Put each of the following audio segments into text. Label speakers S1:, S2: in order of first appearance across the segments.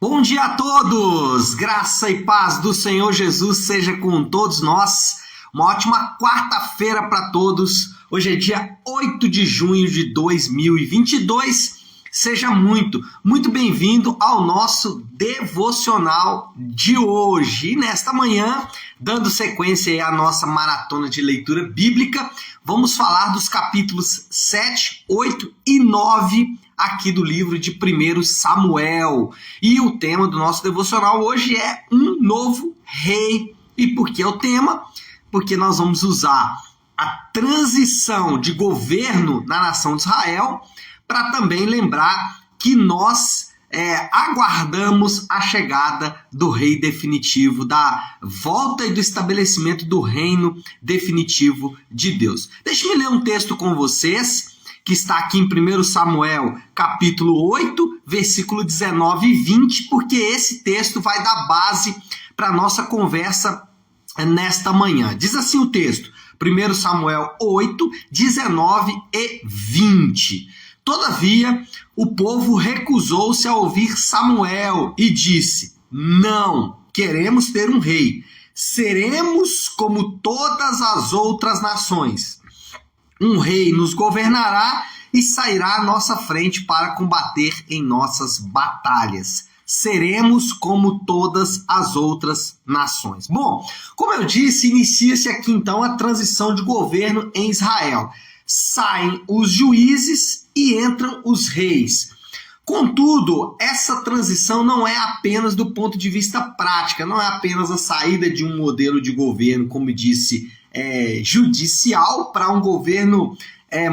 S1: Bom dia a todos! Graça e paz do Senhor Jesus seja com todos nós. Uma ótima quarta-feira para todos. Hoje é dia 8 de junho de 2022. Seja muito bem-vindo ao nosso devocional de hoje. E nesta manhã, dando sequência aí à nossa maratona de leitura bíblica, vamos falar dos capítulos 7, 8 e 9 aqui do livro de 1 Samuel. E o tema do nosso devocional hoje é um novo rei. E por que é o tema? Porque nós vamos usar a transição de governo na nação de Israel para também lembrar que nós aguardamos a chegada do rei definitivo, da volta e do estabelecimento do reino definitivo de Deus. Deixe-me ler um texto com vocês, que está aqui em 1 Samuel, capítulo 8, versículo 19 e 20, porque esse texto vai dar base para a nossa conversa nesta manhã. Diz assim o texto, 1 Samuel 8, 19 e 20. Todavia, o povo recusou-se a ouvir Samuel e disse: não, queremos ter um rei. Seremos como todas as outras nações. Um rei nos governará e sairá à nossa frente para combater em nossas batalhas. Seremos como todas as outras nações. Bom, como eu disse, inicia-se aqui então a transição de governo em Israel. Saem os juízes e entram os reis. Contudo, essa transição não é apenas do ponto de vista prático, não é apenas a saída de um modelo de governo, como disse, judicial para um governo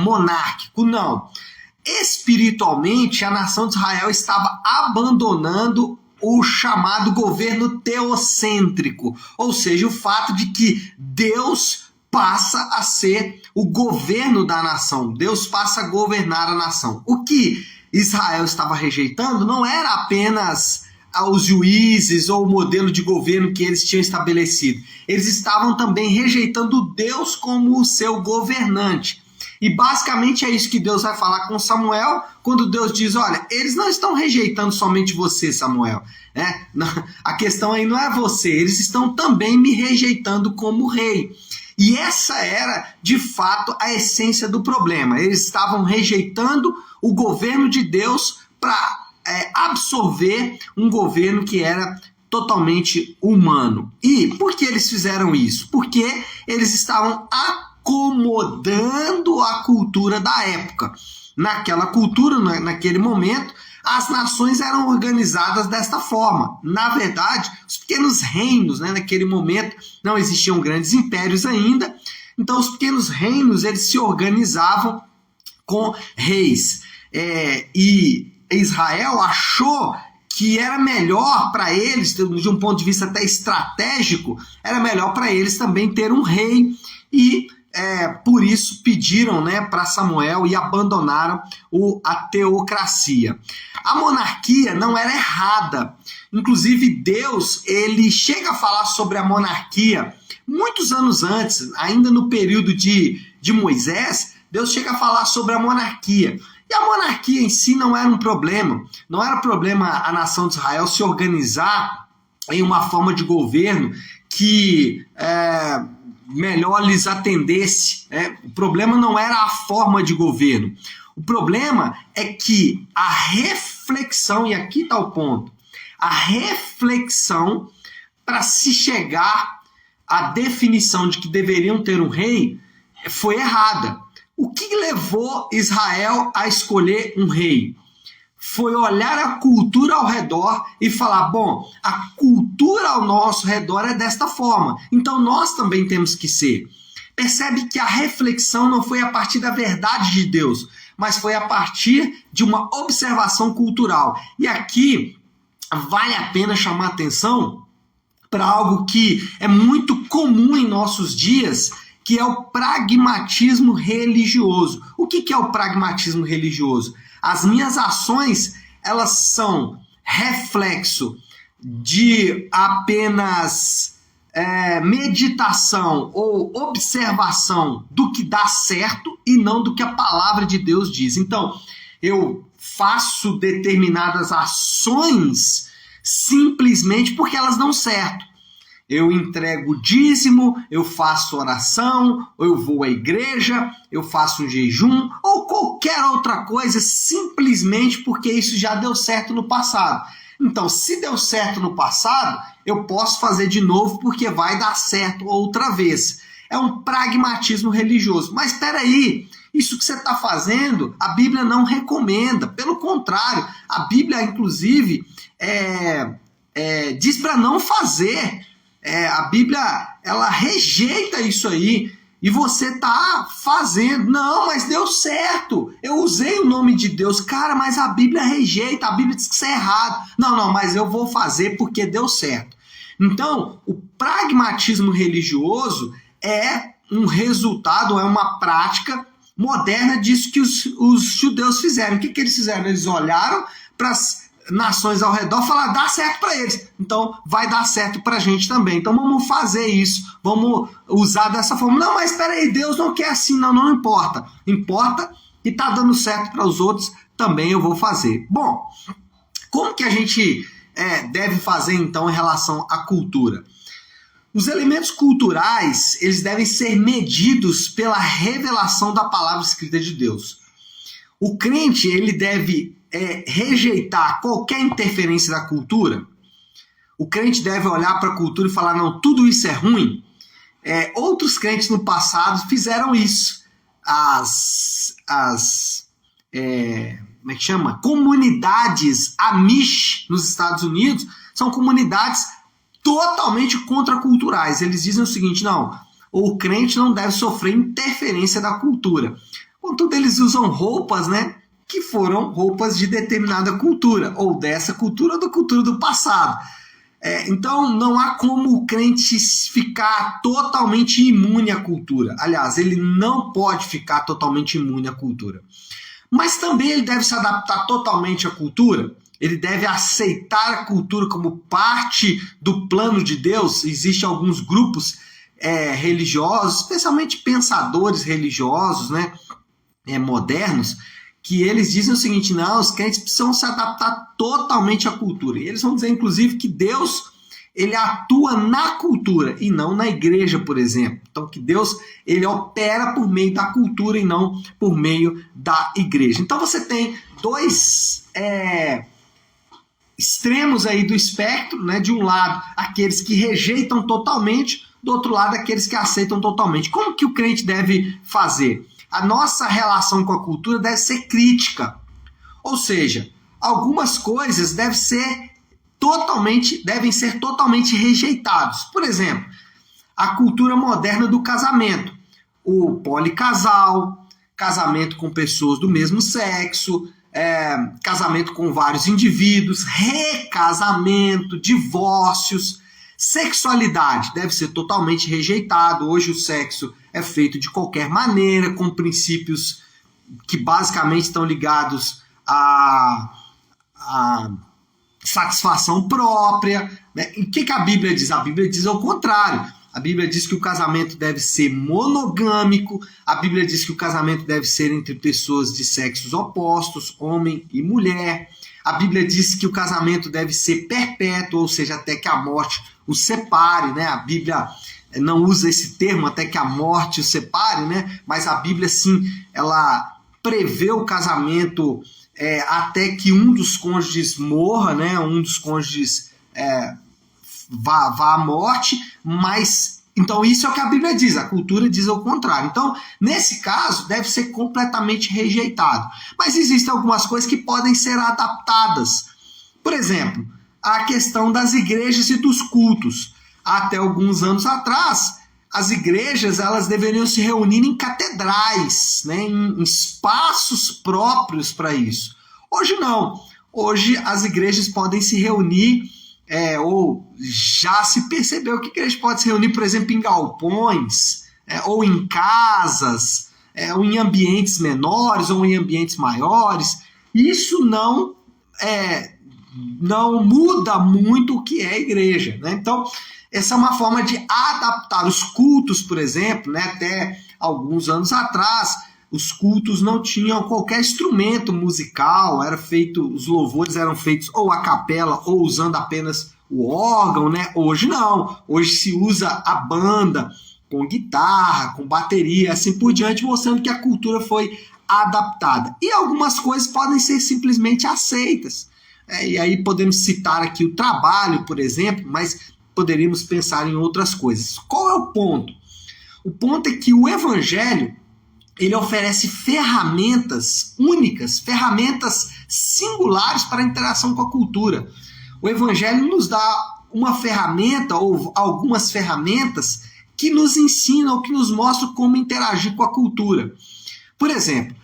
S1: monárquico, não. Espiritualmente, a nação de Israel estava abandonando o chamado governo teocêntrico, ou seja, o fato de que Deus passa a ser o governo da nação, Deus passa a governar a nação. O que Israel estava rejeitando não era apenas os juízes ou o modelo de governo que eles tinham estabelecido. Eles estavam também rejeitando Deus como o seu governante. E basicamente é isso que Deus vai falar com Samuel, quando Deus diz, olha, eles não estão rejeitando somente você, Samuel. A questão aí não é você, eles estão também me rejeitando como rei. E essa era, de fato, a essência do problema. Eles estavam rejeitando o governo de Deus para absorver um governo que era totalmente humano. E por que eles fizeram isso? Porque eles estavam acomodando a cultura da época. Naquela cultura, naquele momento, as nações eram organizadas desta forma. Na verdade, os pequenos reinos, naquele momento, não existiam grandes impérios ainda, então os pequenos reinos eles se organizavam com reis. E Israel achou que era melhor para eles, de um ponto de vista até estratégico, era melhor para eles também ter um rei e por isso pediram para Samuel e abandonaram a teocracia. A monarquia não era errada. Inclusive Deus ele chega a falar sobre a monarquia muitos anos antes, ainda no período de Moisés, Deus chega a falar sobre a monarquia. E a monarquia em si não era um problema. Não era problema a nação de Israel se organizar em uma forma de governo que melhor lhes atendesse. O problema não era a forma de governo. O problema é que a reflexão, e aqui está o ponto, a reflexão para se chegar à definição de que deveriam ter um rei foi errada. O que levou Israel a escolher um rei? Foi olhar a cultura ao redor e falar, bom, a cultura ao nosso redor é desta forma, então nós também temos que ser. Percebe que a reflexão não foi a partir da verdade de Deus, mas foi a partir de uma observação cultural. E aqui vale a pena chamar atenção para algo que é muito comum em nossos dias, que é o pragmatismo religioso. O que é o pragmatismo religioso? As minhas ações, elas são reflexo de apenas meditação ou observação do que dá certo e não do que a palavra de Deus diz. Então, eu faço determinadas ações simplesmente porque elas dão certo. Eu entrego dízimo, eu faço oração, ou eu vou à igreja, eu faço um jejum, ou qualquer outra coisa, simplesmente porque isso já deu certo no passado. Então, se deu certo no passado, eu posso fazer de novo porque vai dar certo outra vez. É um pragmatismo religioso. Mas espera aí, isso que você está fazendo, a Bíblia não recomenda. Pelo contrário, a Bíblia, inclusive, diz para não fazer. A Bíblia, ela rejeita isso aí. E você está fazendo. Não, mas deu certo. Eu usei o nome de Deus. Cara, mas a Bíblia rejeita. A Bíblia diz que isso é errado. Não, mas eu vou fazer porque deu certo. Então, o pragmatismo religioso é um resultado, é uma prática moderna disso que os judeus fizeram. O que eles fizeram? Eles olharam para as nações ao redor e falaram, dá certo para eles. Então, vai dar certo para a gente também. Então, vamos fazer isso. Vamos usar dessa forma. Não, mas espera aí, Deus não quer assim. Não importa. Importa que está dando certo para os outros, também eu vou fazer. Bom, como que a gente deve fazer, então, em relação à cultura? Os elementos culturais, eles devem ser medidos pela revelação da palavra escrita de Deus. O crente, ele deve rejeitar qualquer interferência da cultura. O crente deve olhar para a cultura e falar, não, tudo isso é ruim. Outros crentes no passado fizeram isso. Como é que chama? Comunidades Amish nos Estados Unidos são comunidades totalmente contraculturais. Eles dizem o seguinte, não, o crente não deve sofrer interferência da cultura. Contudo, eles usam roupas, né, que foram roupas de determinada cultura, ou dessa cultura ou da cultura do passado. Então, não há como o crente ficar totalmente imune à cultura. Aliás, ele não pode ficar totalmente imune à cultura. Mas também ele deve se adaptar totalmente à cultura. Ele deve aceitar a cultura como parte do plano de Deus. Existem alguns grupos religiosos, especialmente pensadores religiosos, né, modernos, que eles dizem o seguinte, não, os crentes precisam se adaptar totalmente à cultura. E eles vão dizer, inclusive, que Deus, ele atua na cultura e não na igreja, por exemplo. Então, que Deus, ele opera por meio da cultura e não por meio da igreja. Então, você tem dois extremos aí do espectro, né? De um lado, aqueles que rejeitam totalmente, do outro lado, aqueles que aceitam totalmente. Como que o crente deve fazer? A nossa relação com a cultura deve ser crítica. Ou seja, algumas coisas devem ser totalmente rejeitadas. Por exemplo, a cultura moderna do casamento. O policasal, casamento com pessoas do mesmo sexo, casamento com vários indivíduos, recasamento, divórcios. Sexualidade deve ser totalmente rejeitado. Hoje o sexo é feito de qualquer maneira, com princípios que basicamente estão ligados à satisfação própria. Né? E o que a Bíblia diz? A Bíblia diz ao contrário. A Bíblia diz que o casamento deve ser monogâmico, a Bíblia diz que o casamento deve ser entre pessoas de sexos opostos, homem e mulher. A Bíblia diz que o casamento deve ser perpétuo, ou seja, até que a morte o separe, né? A Bíblia não usa esse termo, até que a morte o separe, né? Mas a Bíblia, sim, ela prevê o casamento até que um dos cônjuges morra, né? Um dos cônjuges vá à morte, mas então isso é o que a Bíblia diz, a cultura diz ao contrário. Então, nesse caso, deve ser completamente rejeitado. Mas existem algumas coisas que podem ser adaptadas. Por exemplo, a questão das igrejas e dos cultos. Até alguns anos atrás, as igrejas elas deveriam se reunir em catedrais, né, em espaços próprios para isso. Hoje não. Hoje as igrejas podem se reunir, ou já se percebeu que a igreja pode se reunir, por exemplo, em galpões, ou em casas, ou em ambientes menores, ou em ambientes maiores. Isso não muda muito o que é a igreja, né? Então, essa é uma forma de adaptar os cultos, por exemplo, né? Até alguns anos atrás, os cultos não tinham qualquer instrumento musical, os louvores eram feitos ou a capela ou usando apenas o órgão, né? Hoje não, hoje se usa a banda com guitarra, com bateria, assim por diante, mostrando que a cultura foi adaptada. E algumas coisas podem ser simplesmente aceitas. E aí podemos citar aqui o trabalho, por exemplo, mas poderíamos pensar em outras coisas. Qual é o ponto? O ponto é que o Evangelho, ele oferece ferramentas únicas, ferramentas singulares para a interação com a cultura. O Evangelho nos dá uma ferramenta ou algumas ferramentas que nos ensinam ou que nos mostram como interagir com a cultura. Por exemplo,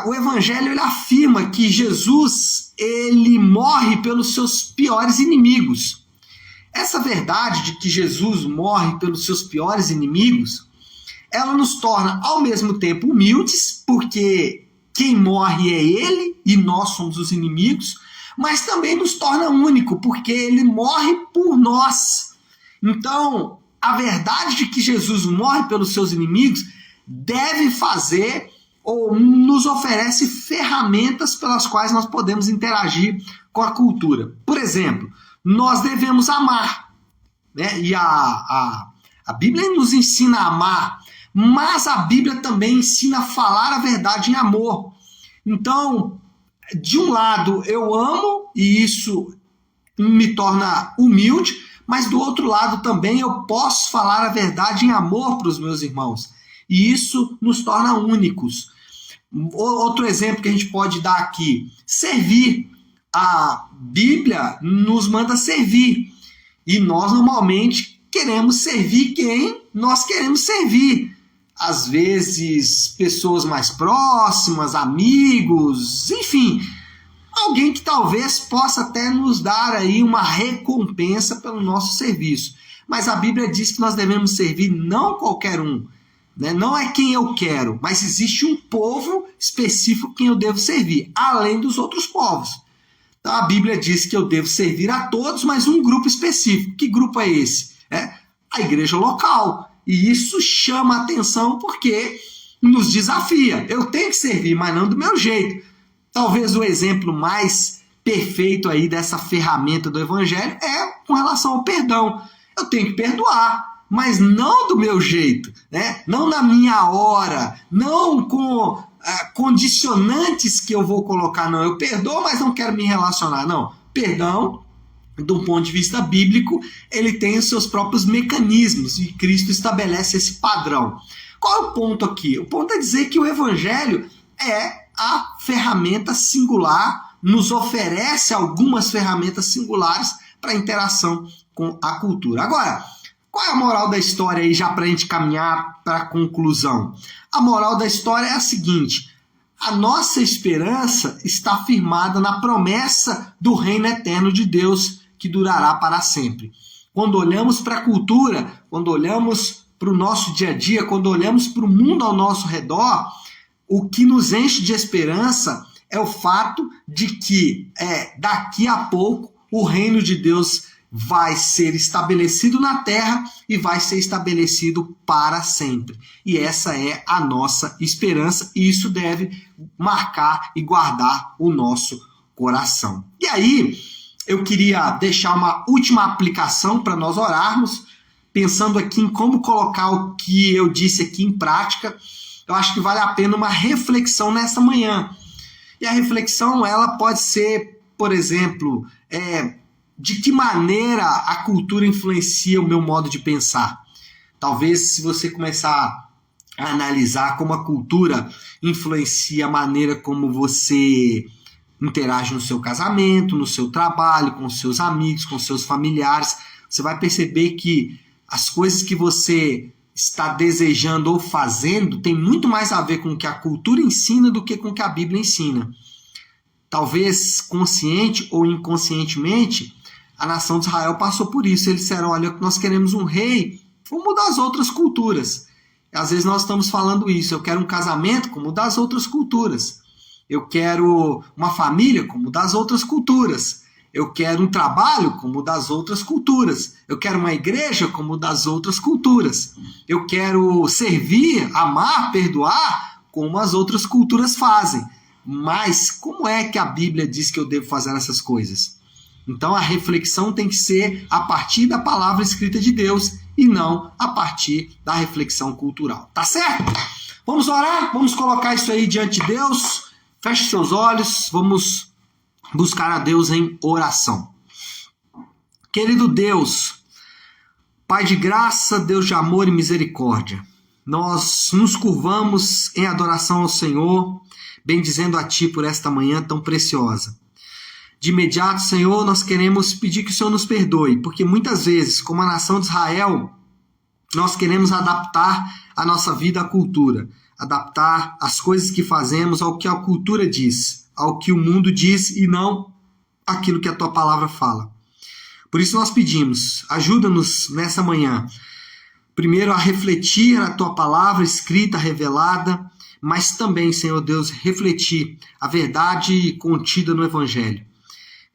S1: o Evangelho ele afirma que Jesus ele morre pelos seus piores inimigos. Essa verdade de que Jesus morre pelos seus piores inimigos, ela nos torna ao mesmo tempo humildes, porque quem morre é ele e nós somos os inimigos, mas também nos torna único, porque ele morre por nós. Então, a verdade de que Jesus morre pelos seus inimigos deve fazer ou nos oferece ferramentas pelas quais nós podemos interagir com a cultura. Por exemplo, nós devemos amar, né? E a Bíblia nos ensina a amar, mas a Bíblia também ensina a falar a verdade em amor. Então, de um lado eu amo e isso me torna humilde, mas do outro lado também eu posso falar a verdade em amor para os meus irmãos. E isso nos torna únicos. Outro exemplo que a gente pode dar aqui, servir. A Bíblia nos manda servir. E nós normalmente queremos servir quem nós queremos servir. Às vezes, pessoas mais próximas, amigos, enfim, alguém que talvez possa até nos dar aí uma recompensa pelo nosso serviço. Mas a Bíblia diz que nós devemos servir não qualquer um, né? Não é quem eu quero, mas existe um povo específico quem eu devo servir, além dos outros povos. Então a Bíblia diz que eu devo servir a todos, mas um grupo específico. Que grupo é esse? A igreja local. E isso chama a atenção porque nos desafia. Eu tenho que servir, mas não do meu jeito. Talvez o exemplo mais perfeito aí dessa ferramenta do Evangelho é com relação ao perdão. Eu tenho que perdoar, mas não do meu jeito, né? Não na minha hora, não com condicionantes que eu vou colocar. Não, eu perdoo, mas não quero me relacionar. Não, perdão, do ponto de vista bíblico, ele tem os seus próprios mecanismos e Cristo estabelece esse padrão. Qual é o ponto aqui? O ponto é dizer que o Evangelho é a ferramenta singular, nos oferece algumas ferramentas singulares para a interação com a cultura. Agora, qual é a moral da história aí, já para a gente caminhar para a conclusão? A moral da história é a seguinte: a nossa esperança está firmada na promessa do reino eterno de Deus, que durará para sempre. Quando olhamos para a cultura, quando olhamos para o nosso dia a dia, quando olhamos para o mundo ao nosso redor, o que nos enche de esperança é o fato de que daqui a pouco o reino de Deus vai ser estabelecido na terra e vai ser estabelecido para sempre. E essa é a nossa esperança e isso deve marcar e guardar o nosso coração. E aí, eu queria deixar uma última aplicação para nós orarmos, pensando aqui em como colocar o que eu disse aqui em prática. Eu acho que vale a pena uma reflexão nessa manhã. E a reflexão, ela pode ser, por exemplo, de que maneira a cultura influencia o meu modo de pensar. Talvez, se você começar a analisar como a cultura influencia a maneira como você interage no seu casamento, no seu trabalho, com os seus amigos, com os seus familiares, você vai perceber que as coisas que você está desejando ou fazendo tem muito mais a ver com o que a cultura ensina do que com o que a Bíblia ensina. Talvez consciente ou inconscientemente, a nação de Israel passou por isso. Eles disseram: olha, nós queremos um rei como o das outras culturas. Às vezes nós estamos falando isso: eu quero um casamento como o das outras culturas. Eu quero uma família como das outras culturas. Eu quero um trabalho como das outras culturas. Eu quero uma igreja como das outras culturas. Eu quero servir, amar, perdoar como as outras culturas fazem. Mas como é que a Bíblia diz que eu devo fazer essas coisas? Então a reflexão tem que ser a partir da palavra escrita de Deus e não a partir da reflexão cultural. Tá certo? Vamos orar? Vamos colocar isso aí diante de Deus. Feche seus olhos, vamos buscar a Deus em oração. Querido Deus, Pai de graça, Deus de amor e misericórdia, nós nos curvamos em adoração ao Senhor, bendizendo a Ti por esta manhã tão preciosa. De imediato, Senhor, nós queremos pedir que o Senhor nos perdoe, porque muitas vezes, como a nação de Israel, nós queremos adaptar a nossa vida à cultura, adaptar as coisas que fazemos ao que a cultura diz, ao que o mundo diz e não aquilo que a Tua palavra fala. Por isso nós pedimos, ajuda-nos nessa manhã, primeiro a refletir a Tua palavra escrita, revelada, mas também, Senhor Deus, refletir a verdade contida no Evangelho.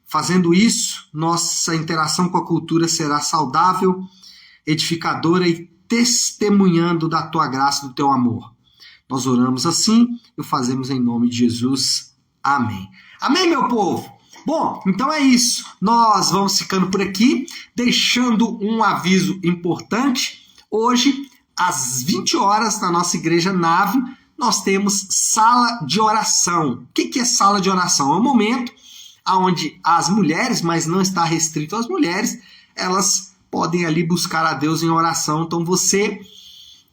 S1: Fazendo isso, nossa interação com a cultura será saudável, edificadora e testemunhando da Tua graça e do Teu amor. Nós oramos assim e o fazemos em nome de Jesus. Amém. Amém, meu povo? Bom, então é isso. Nós vamos ficando por aqui, deixando um aviso importante. Hoje, às 20 horas, na nossa igreja Nave, nós temos sala de oração. O que é sala de oração? É um momento onde as mulheres, mas não está restrito às mulheres, elas podem ali buscar a Deus em oração. Então você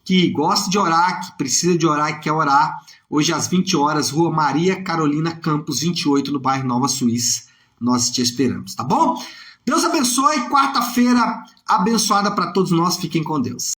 S1: que gosta de orar, que precisa de orar e quer orar, hoje às 20 horas, Rua Maria Carolina Campos 28, no bairro Nova Suíça. Nós te esperamos, tá bom? Deus abençoe. Quarta-feira abençoada para todos nós. Fiquem com Deus.